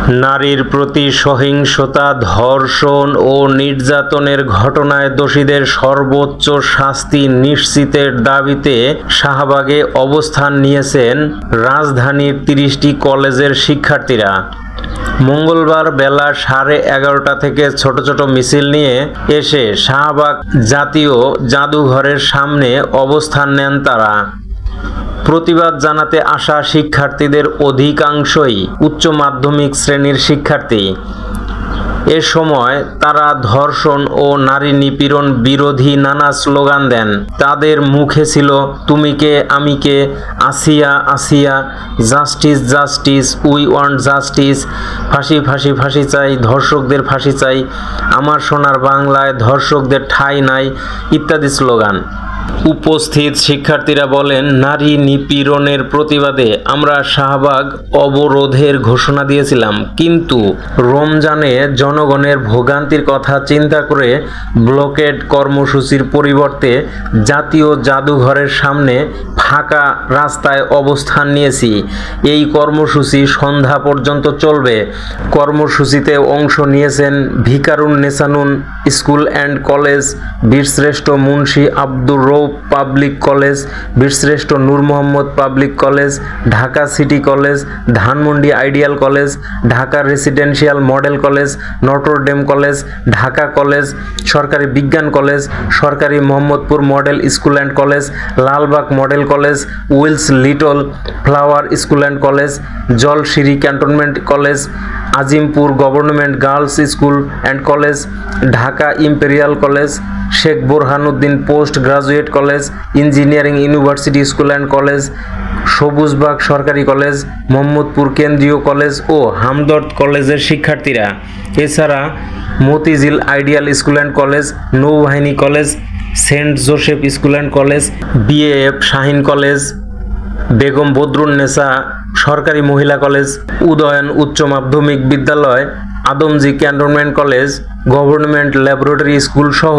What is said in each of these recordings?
নারীর প্রতি সহিংসতা, ধর্ষণ ও নির্যাতনের ঘটনায় দোষীদের সর্বোচ্চ শাস্তি নিশ্চিতের দাবিতে শাহবাগে অবস্থান নিয়েছেন রাজধানীর ৩০টি কলেজের শিক্ষার্থীরা। মঙ্গলবার বেলা 11:30 থেকে ছোট ছোট মিছিল নিয়ে এসে শাহবাগ জাতীয় জাদুঘরের সামনে অবস্থান নেন তারা। প্রতিবাদ জানাতে আসা শিক্ষার্থীদের অধিকাংশই উচ্চ মাধ্যমিক শ্রেণীর শিক্ষার্থী। এ সময় তারা ধর্ষণ ও নারী নিপীড়ন বিরোধী নানা স্লোগান দেন। তাদের মুখে ছিল তুমি কে আমি কে, Asiya Asiya, justice justice, we want justice, ফাঁসি ফাঁসি ফাঁসি চাই, ধর্ষকদের ফাঁসি চাই, আমার সোনার বাংলায় ধর্ষকদের ঠাঁই নাই ইত্যাদি স্লোগান। উপস্থিত শিক্ষার্থীরা বলেন, নারী নিপীড়নের প্রতিবাদে আমরা শাহবাগ অবরোধের ঘোষণা দিয়েছিলাম, কিন্তু রমজানে জনগণের ভোগান্তির কথা চিন্তা করে ব্লকেড কর্মসূচির পরিবর্তে জাতীয় জাদুঘরের সামনে ফাঁকা রাস্তায় অবস্থান নিয়েছি। এই কর্মসূচি সন্ধ্যা পর্যন্ত চলবে। কর্মসূচিতে অংশ নিয়েছেন ভিকারুননিসানুন school and college, Birshreshtha Munshi Abdur Rouf public college, Birshreshtha Noor Mohammad public college, Dhaka city college, Dhanmondi ideal college, Dhaka residential model college, Notre Dame college, Dhaka college, সরকারি বিজ্ঞান কলেজ, সরকারি Mohammadpur model school and college, Lalbagh model college, Willes Little Flower school and college, Jolshiri cantonment college, Azimpur government girls school and college, Dhaka imperial college, Sheikh Borhanuddin post graduate college, engineering university school and college, Sabujbagh সরকারি college, Mohammadpur কেন্দ্রীয় college ও হামদর্দ কলেজের শিক্ষার্থীরা। এছাড়া Motijheel ideal school and college, নৌবাহিনী college, Saint Joseph school and college, BAF Shaheen college, Begum Badrunnesa সরকারি মহিলা college, Udayan উচ্চ মাধ্যমিক বিদ্যালয়, Adamjee cantonment college, government laboratory school সহ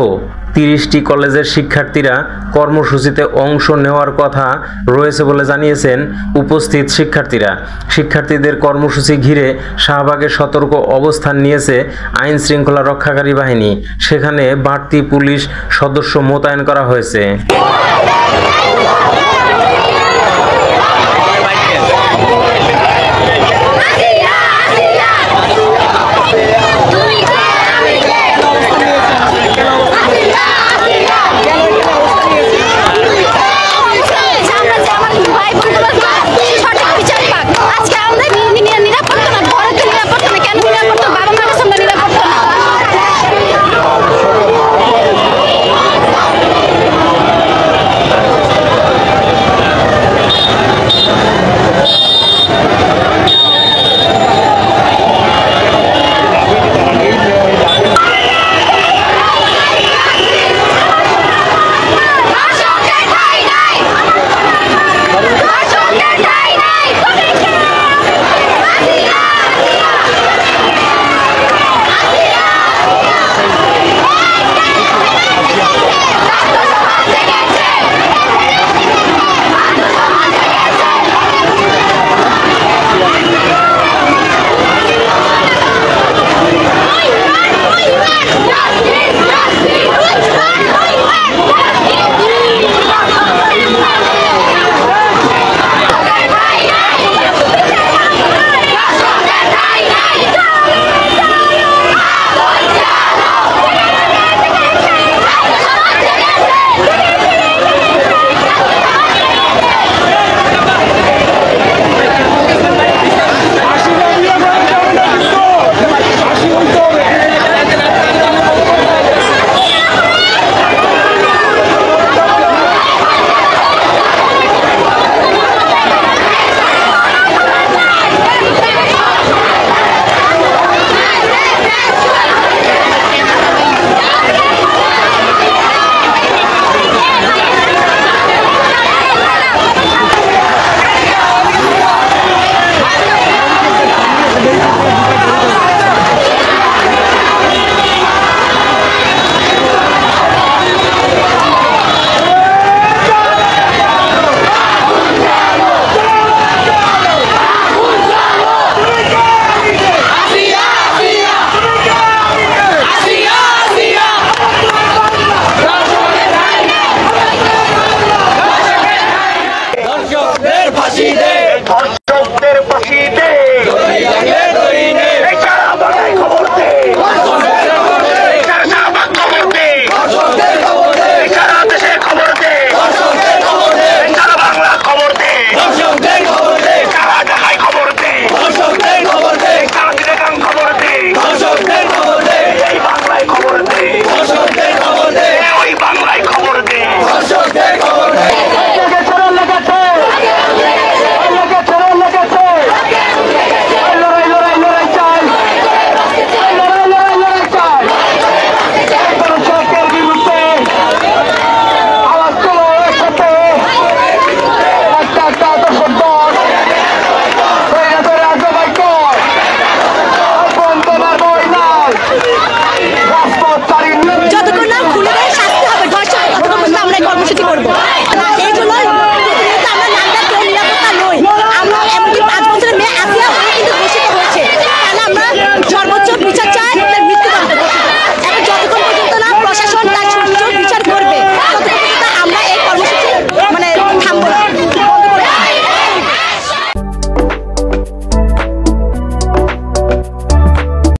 30টি কলেজের শিক্ষার্থীরা কর্মসূচিতে অংশ নেওয়ার কথা রয়েছে বলে জানিয়েছেন উপস্থিত শিক্ষার্থীরা। শিক্ষার্থীদের কর্মসূচি ঘিরে শাহবাগে সতর্ক অবস্থান নিয়েছে আইন শৃঙ্খলা রক্ষাকারী বাহিনী। সেখানে বাড়তি পুলিশ সদস্য মোতায়েন করা হয়েছে।